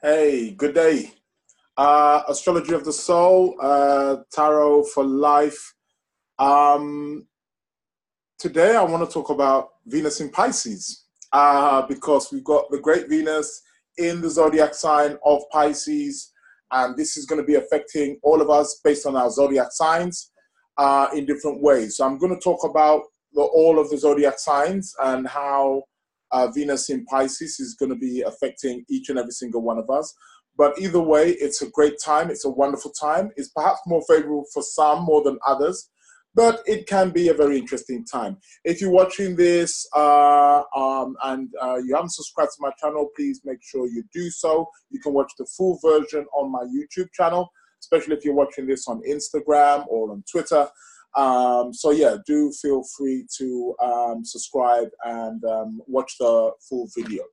Hey, good day. Astrology of the Soul, Tarot for Life. Um, Today I want to talk about Venus in Pisces because we've got the great Venus in the zodiac sign of Pisces, and this is going to be affecting all of us based on our zodiac signs in different ways. So I'm going to talk about all of the zodiac signs and how Venus in Pisces is going to be affecting each and every single one of us. But either way, it's a great time. It's a wonderful time. It's perhaps more favorable for some more than others, but it can be a very interesting time. If you're watching this and you haven't subscribed to my channel, please make sure you do so. You can watch the full version on my YouTube channel, especially if you're watching this on Instagram or on Twitter. So yeah, do feel free to subscribe and watch the full video.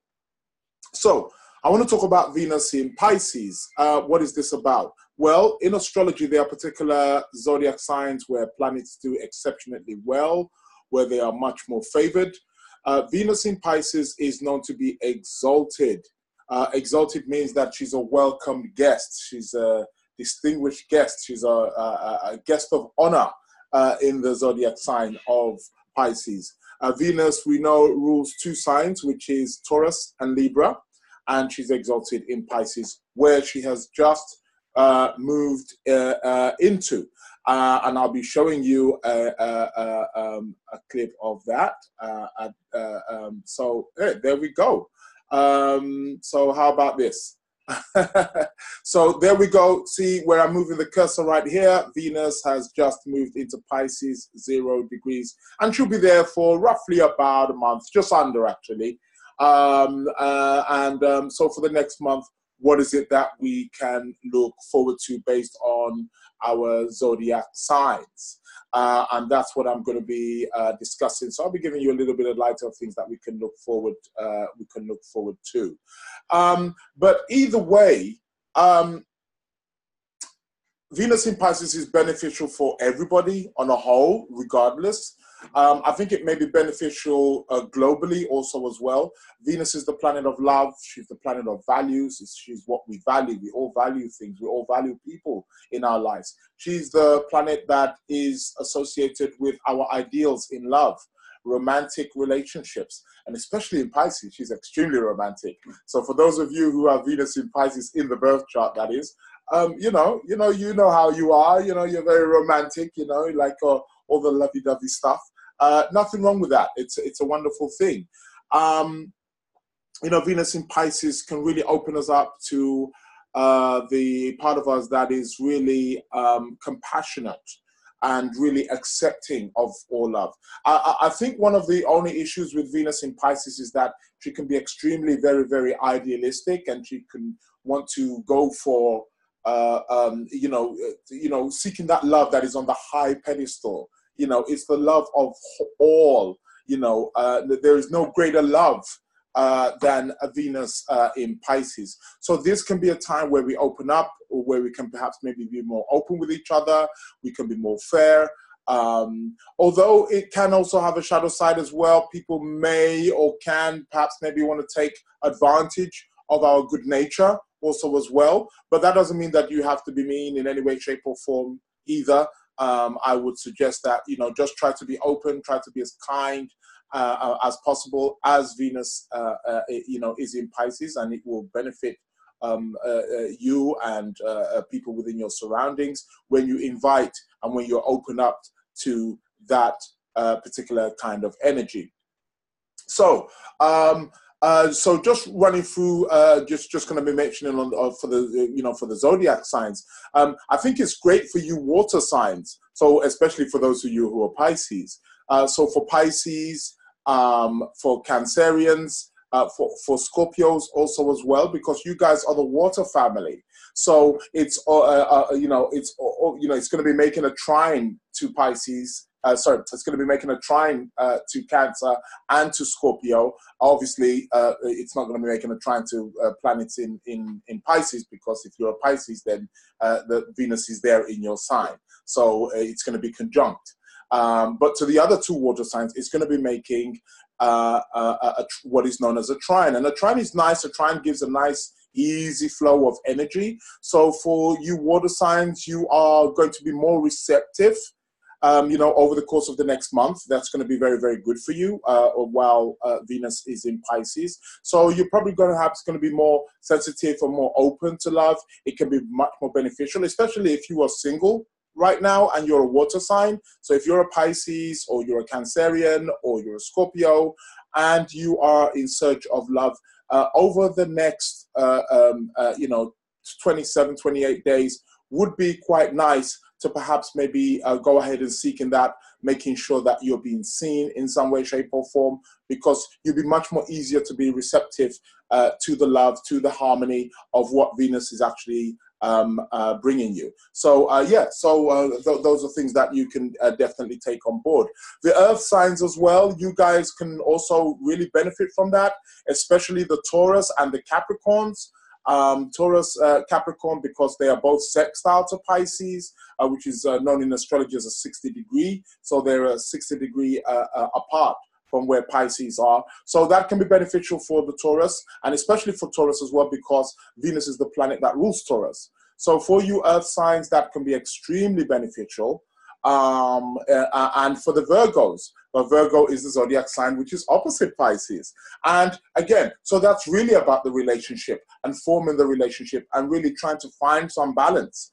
So I want to talk about Venus in Pisces. What is this about? Well, in astrology, there are particular zodiac signs where planets do exceptionally well, where they are much more favored. Venus in Pisces is known to be exalted. Exalted means that she's a welcome guest. She's a distinguished guest. She's a guest of honor in the zodiac sign of Pisces. Venus, we know, rules two signs, which is Taurus and Libra, and she's exalted in Pisces, where she has just moved into. And I'll be showing you a clip of that. So hey, there we go. So how about this? So there we go. See where I'm moving the cursor right here. Venus has just moved into Pisces, 0 degrees, and she'll be there for roughly about a month, just under actually. So for the next month, what is it that we can look forward to based on our zodiac signs? And that's what I'm going to be discussing. So I'll be giving you a little bit of light of things that we can look forward to. But either way, Venus in Pisces is beneficial for everybody on a whole, regardless. I think it may be beneficial globally also as well. Venus is the planet of love. She's the planet of values. She's what we value. We all value things. We all value people in our lives. She's the planet that is associated with our ideals in love, romantic relationships, and especially in Pisces, she's extremely romantic. So for those of you who have Venus in Pisces in the birth chart, that is, you know how you are. You're very romantic. Like all the lovey-dovey stuff. Nothing wrong with that. It's a wonderful thing. Venus in Pisces can really open us up to the part of us that is really compassionate and really accepting of all love. I think one of the only issues with Venus in Pisces is that she can be extremely, very, very idealistic, and she can want to go for, seeking that love that is on the high pedestal. It's the love of all. There is no greater love than a Venus in Pisces. So this can be a time where we open up, or where we can perhaps maybe be more open with each other. We can be more fair. Although it can also have a shadow side as well. People may or can perhaps maybe want to take advantage of our good nature also as well. But that doesn't mean that you have to be mean in any way, shape or form either. I would suggest that, just try to be open, try to be as kind as possible, as Venus, is in Pisces, and it will benefit you and people within your surroundings when you invite and when you're open up to that particular kind of energy. So, so just running through, just going to be mentioning for the zodiac signs. I think it's great for you water signs. So especially for those of you who are Pisces. So for Pisces, for Cancerians, for Scorpios also as well, because you guys are the water family. So it's it's going to be making a trine to Pisces. It's going to be making a trine to Cancer and to Scorpio. Obviously, it's not going to be making a trine to planets in Pisces, because if you're a Pisces, then the Venus is there in your sign. So it's going to be conjunct. But to the other two water signs, it's going to be making what is known as a trine. And a trine is nice. A trine gives a nice easy flow of energy. So for you water signs, you are going to be more receptive, over the course of the next month. That's going to be very, very good for you while Venus is in Pisces. So you're probably going to be more sensitive or more open to love. It can be much more beneficial, especially if you are single right now and you're a water sign. So if you're a Pisces or you're a Cancerian or you're a Scorpio and you are in search of love over the next, 27, 28 days would be quite nice to perhaps maybe go ahead and seek in that, making sure that you're being seen in some way, shape or form, because you'll be much more easier to be receptive to the love, to the harmony of what Venus is actually bringing you. So those are things that you can definitely take on board. The earth signs as well, you guys can also really benefit from that, especially the Taurus and the Capricorns. Taurus, Capricorn, because they are both sextile to Pisces, which is known in astrology as a 60 degree. So they're a 60 degree apart from where Pisces are. So that can be beneficial for the Taurus, and especially for Taurus as well, because Venus is the planet that rules Taurus. So for you earth signs, that can be extremely beneficial. And for the Virgos, but Virgo is the zodiac sign which is opposite Pisces. And again, so that's really about the relationship and forming the relationship and really trying to find some balance,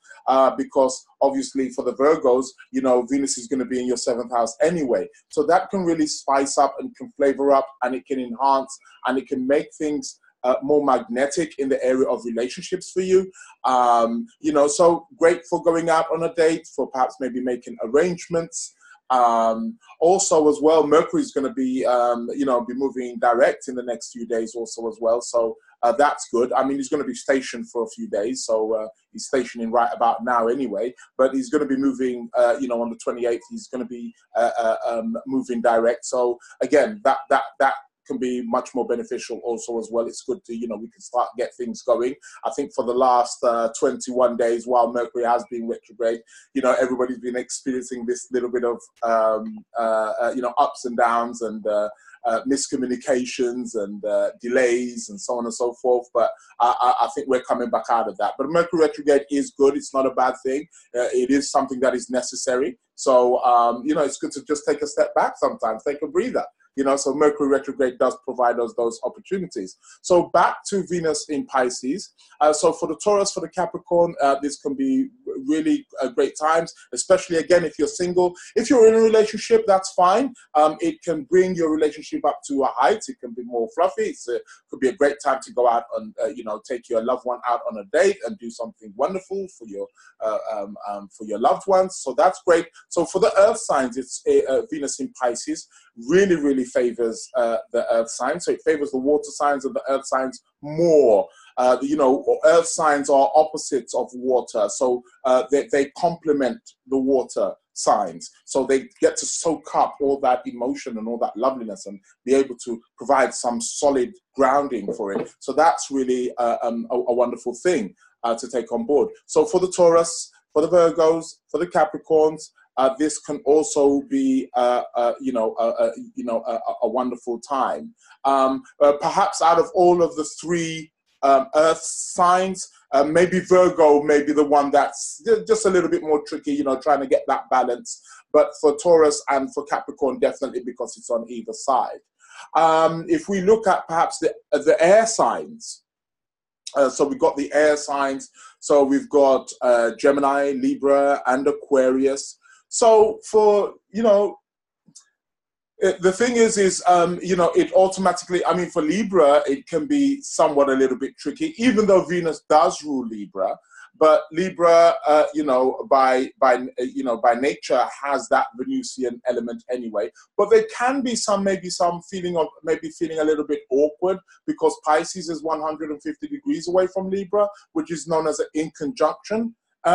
because obviously for the Virgos, Venus is going to be in your 7th house anyway. So that can really spice up and can flavor up, and it can enhance and it can make things more magnetic in the area of relationships for you. So great for going out on a date, for perhaps maybe making arrangements. Also as well, Mercury is going to be, be moving direct in the next few days also as well. So that's good. I mean, he's going to be stationed for a few days. So he's stationing right about now anyway, but he's going to be moving, on the 28th, he's going to be moving direct. So again, that can be much more beneficial also as well. It's good to, we can start get things going. I think for the last 21 days while Mercury has been retrograde, everybody's been experiencing this little bit of, ups and downs and miscommunications and delays and so on and so forth. But I think we're coming back out of that. But Mercury retrograde is good. It's not a bad thing. It is something that is necessary. So, it's good to just take a step back sometimes, take a breather. So Mercury retrograde does provide us those opportunities. So back to Venus in Pisces. So for the Taurus, for the Capricorn, this can be really great times, especially again, if you're single. If you're in a relationship, that's fine. It can bring your relationship up to a height. It can be more fluffy. It could be a great time to go out and, take your loved one out on a date and do something wonderful for your loved ones. So that's great. So for the earth signs, it's Venus in Pisces really, really favors the earth signs. So it favors the water signs and the earth signs more. Earth signs are opposites of water. So they complement the water signs. So they get to soak up all that emotion and all that loveliness and be able to provide some solid grounding for it. So that's really a wonderful thing to take on board. So for the Taurus, for the Virgos, for the Capricorns, this can also be, a wonderful time. Perhaps out of all of the three earth signs, maybe Virgo may be the one that's just a little bit more tricky, trying to get that balance. But for Taurus and for Capricorn, definitely, because it's on either side. If we look at perhaps the air signs, so we've got the air signs. So we've got Gemini, Libra, and Aquarius. So for, the thing is, it automatically, for Libra, it can be somewhat a little bit tricky, even though Venus does rule Libra. But Libra, by nature has that Venusian element anyway. But there can be some feeling a little bit awkward, because Pisces is 150 degrees away from Libra, which is known as an inconjunction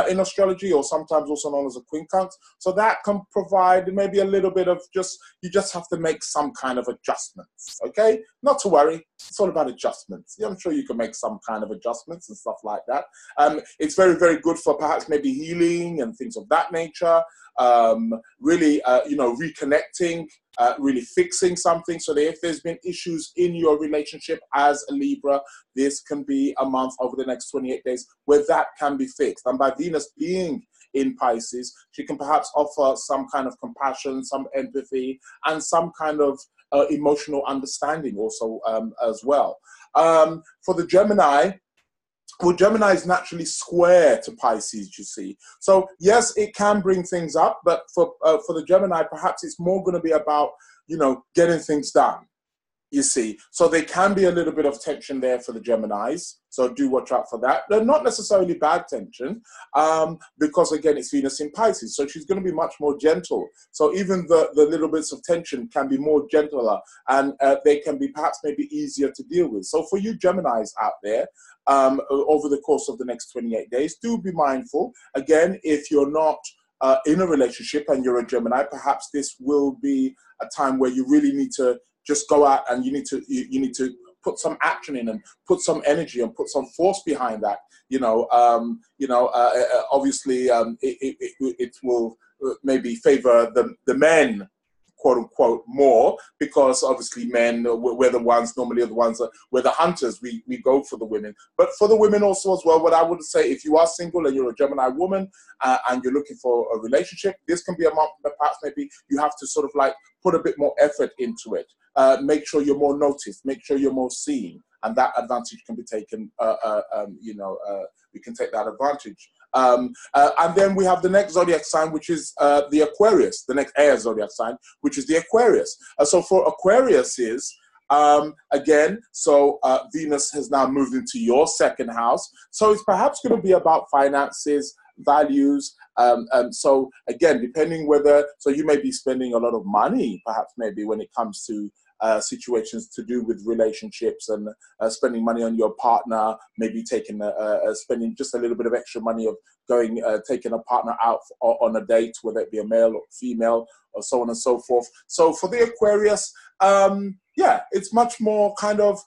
in astrology, or sometimes also known as a quincunx. So that can provide maybe a little bit of you just have to make some kind of adjustments, okay? Not to worry, it's all about adjustments. Yeah, I'm sure you can make some kind of adjustments and stuff like that. It's very, very good for perhaps maybe healing and things of that nature. Really, reconnecting really fixing something. So that if there's been issues in your relationship as a Libra, this can be a month over the next 28 days where that can be fixed. And by Venus being in Pisces, she can perhaps offer some kind of compassion, some empathy, and some kind of emotional understanding also as well. For the Gemini, well, Gemini is naturally square to Pisces, you see. So yes, it can bring things up, but for the Gemini, perhaps it's more going to be about, you know, getting things done, you see. So there can be a little bit of tension there for the Geminis. So do watch out for that. They're not necessarily bad tension, because again, it's Venus in Pisces. So she's going to be much more gentle. So even the little bits of tension can be more gentler, and they can be perhaps maybe easier to deal with. So for you Geminis out there, over the course of the next 28 days, do be mindful. Again, if you're not in a relationship and you're a Gemini, perhaps this will be a time where you really need to just go out and you need to put some action in and put some energy and put some force behind that. Obviously, it will maybe favor the men, quote unquote, more, because obviously men, we're the ones, normally are the ones that we're the hunters, we go for the women. But for the women also as well, what I would say, if you are single and you're a Gemini woman and you're looking for a relationship, this can be a month that perhaps maybe you have to sort of like put a bit more effort into it. Make sure you're more noticed, make sure you're more seen, and that advantage can be taken, we can take that advantage. And then we have the next zodiac sign, which is the Aquarius, the next air zodiac sign, which is the Aquarius. So for Aquarius is, again, so Venus has now moved into your second house. So it's perhaps going to be about finances, values. So again, depending whether, so you may be spending a lot of money, perhaps maybe when it comes to situations to do with relationships and spending money on your partner, maybe taking spending just a little bit of extra money of going taking a partner out on a date, whether it be a male or female or so on and so forth. So for the Aquarius, yeah, it's much more kind of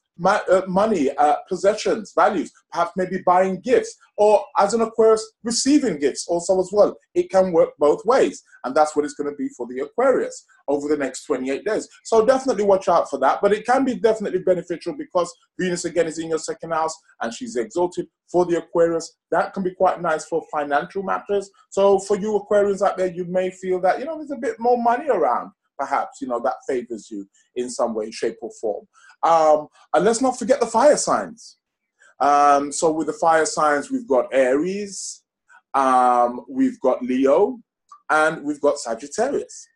money, possessions, values, perhaps maybe buying gifts, or as an Aquarius, receiving gifts also as well. It can work both ways, and that's what it's going to be for the Aquarius over the next 28 days. So definitely watch out for that, but it can be definitely beneficial because Venus again is in your second house and she's exalted for the Aquarius. That can be quite nice for financial matters. So for you Aquarians out there, you may feel that, you know, there's a bit more money around. Perhaps, you know, that favors you in some way, shape or form. And let's not forget the fire signs. So with the fire signs, we've got Aries, we've got Leo, and we've got Sagittarius.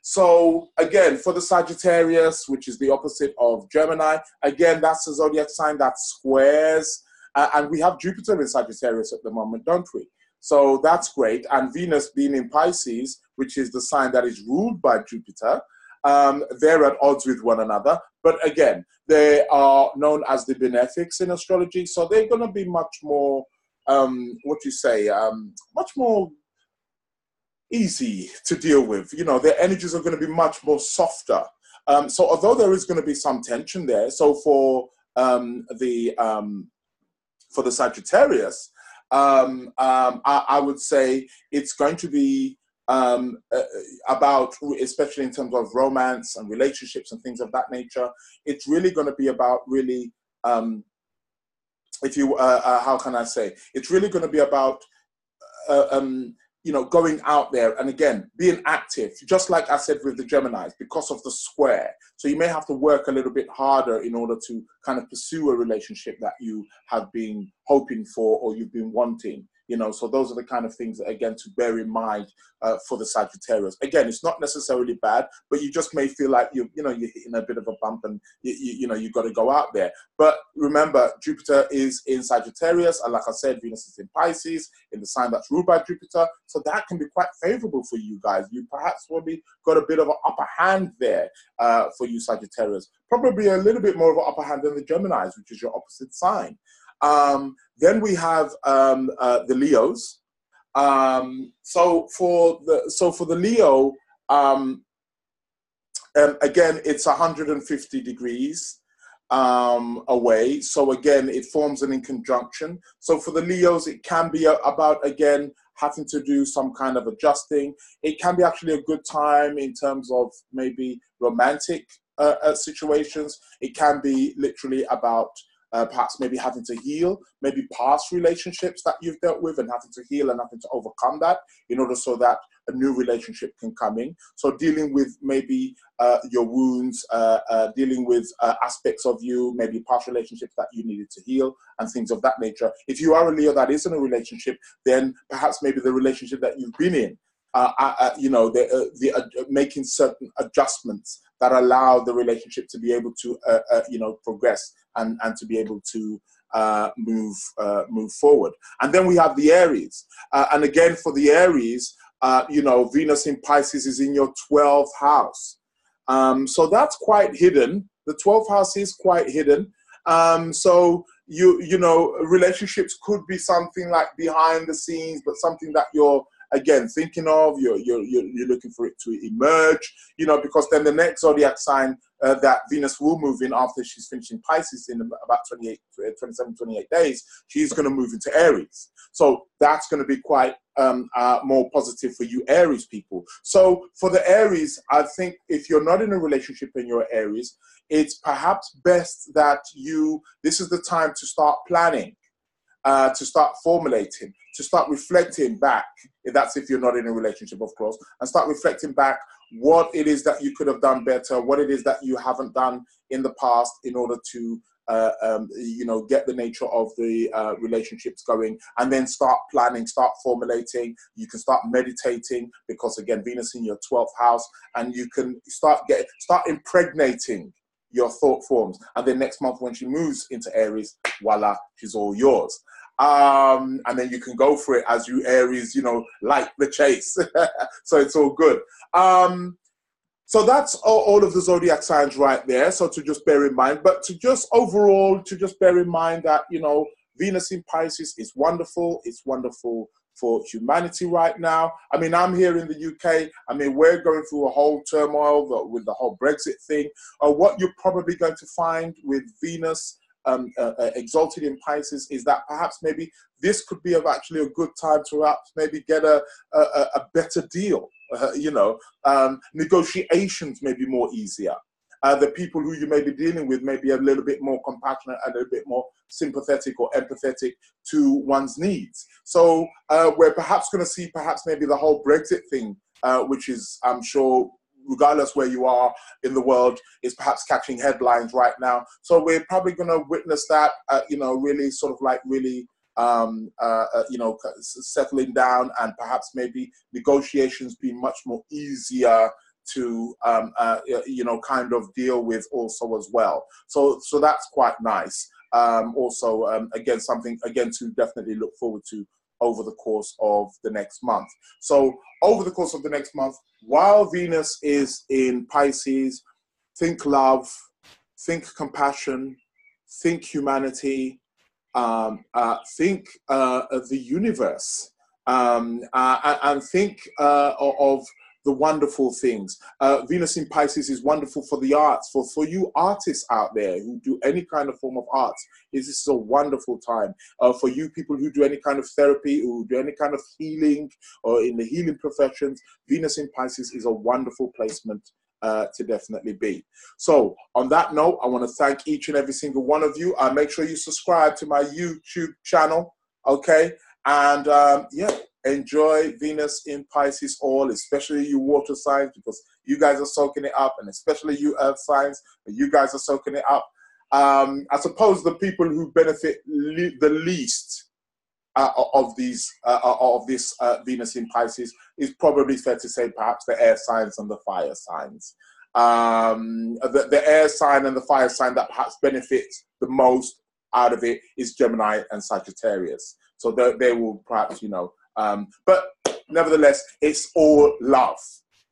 So again, for the Sagittarius, which is the opposite of Gemini, again, that's a zodiac sign that squares. And we have Jupiter in Sagittarius at the moment, don't we? So that's great. And Venus being in Pisces, which is the sign that is ruled by Jupiter, they're at odds with one another. But again, they are known as the benefics in astrology. So they're going to be much more, much more easy to deal with. You know, their energies are going to be much more softer. So although there is going to be some tension there, so for the Sagittarius, I would say it's going to be about, especially in terms of romance and relationships and things of that nature, it's really going to be about really, how can I say, it's really going to be about, you know, going out there and again, being active, just like I said with the Geminis, because of the square. So you may have to work a little bit harder in order to kind of pursue a relationship that you have been hoping for or you've been wanting. You know, so those are the kind of things that, again, to bear in mind for the Sagittarius. Again, it's not necessarily bad, but you just may feel like you're hitting a bit of a bump and you've got to go out there. But remember, Jupiter is in Sagittarius, and like I said, Venus is in Pisces, in the sign that's ruled by Jupiter. So that can be quite favorable for you guys. You perhaps probably got a bit of an upper hand there for you Sagittarius. Probably a little bit more of an upper hand than the Geminis, which is your opposite sign. Then we have the Leos. So for the Leo, again, it's 150 degrees. away. So again, it forms an in conjunction. So for the Leos, it can be about, again, having to do some kind of adjusting. It can be actually a good time in terms of maybe romantic situations. It can be literally about perhaps maybe having to heal, maybe past relationships that you've dealt with and having to heal and having to overcome that in order so that a new relationship can come in. So dealing with maybe your wounds, dealing with aspects of you, maybe past relationships that you needed to heal and things of that nature. If you are a Leo that is in a relationship, then perhaps maybe the relationship that you've been in, making certain adjustments that allow the relationship to be able to, progress and to be able to move forward. And then we have the Aries. And again, for the Aries, Venus in Pisces is in your 12th house. So that's quite hidden. The 12th house is quite hidden. So relationships could be something like behind the scenes, but something that you're, again, thinking of, you're looking for it to emerge, because then the next zodiac sign that Venus will move in after she's finishing Pisces in about 27, 28 days, she's going to move into Aries. So that's going to be quite more positive for you Aries people. So for the Aries, I think if you're not in a relationship and you're Aries, it's perhaps best that this is the time to start planning, to start formulating, to start reflecting back, if you're not in a relationship, of course, and start reflecting back what it is that you could have done better, what it is that you haven't done in the past in order to, get the nature of the relationships going, and then start planning, start formulating. You can start meditating because, again, Venus in your 12th house, and you can start impregnating your thought forms. And then next month when she moves into Aries, voila, she's all yours. And then you can go for it as you Aries, like the chase. So it's all good. So that's all of the zodiac signs right there. So to just bear in mind, but to just bear in mind that, Venus in Pisces is wonderful. It's wonderful for humanity right now. I mean, I'm here in the UK. I mean, we're going through a whole turmoil with the whole Brexit thing. What you're probably going to find with Venus exalted in Pisces is that perhaps maybe this could be actually a good time to perhaps maybe get a better deal. Negotiations may be more easier. The people who you may be dealing with may be a little bit more compassionate and a little bit more sympathetic or empathetic to one's needs. So we're perhaps going to see maybe the whole Brexit thing, which is, I'm sure, regardless where you are in the world, is perhaps catching headlines right now. So we're probably going to witness that, really sort of like really, settling down, and perhaps maybe negotiations being much more easier to, kind of deal with also as well. So that's quite nice. Again, something to definitely look forward to over the course of the next month. So over the course of the next month, while Venus is in Pisces, think love, think compassion, think humanity, think of the universe, and think of the wonderful things. Venus in Pisces is wonderful for the arts. For you artists out there who do any kind of form of arts, this is a wonderful time. For you people who do any kind of therapy, who do any kind of healing, or in the healing professions, Venus in Pisces is a wonderful placement to definitely be. So on that note, I want to thank each and every single one of you. Make sure you subscribe to my YouTube channel, okay? And enjoy Venus in Pisces all, especially you water signs, because you guys are soaking it up, and especially you earth signs, you guys are soaking it up. I suppose the people who benefit the least of this Venus in Pisces is probably fair to say perhaps the air signs and the fire signs. The air sign and the fire sign that perhaps benefits the most out of it is Gemini and Sagittarius. So they will perhaps, but nevertheless, it's all love.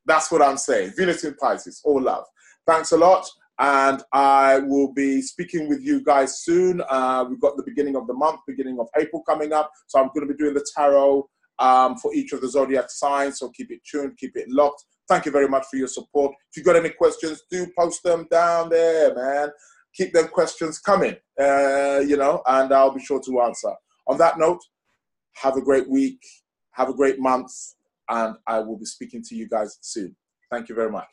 That's what I'm saying. Venus in Pisces, all love. Thanks a lot. And I will be speaking with you guys soon. We've got the beginning of the month, beginning of April coming up. So I'm going to be doing the tarot for each of the zodiac signs. So keep it tuned, keep it locked. Thank you very much for your support. If you've got any questions, do post them down there, man. keep them questions coming, you know, and I'll be sure to answer. On that note, have a great week, have a great month, and I will be speaking to you guys soon. Thank you very much.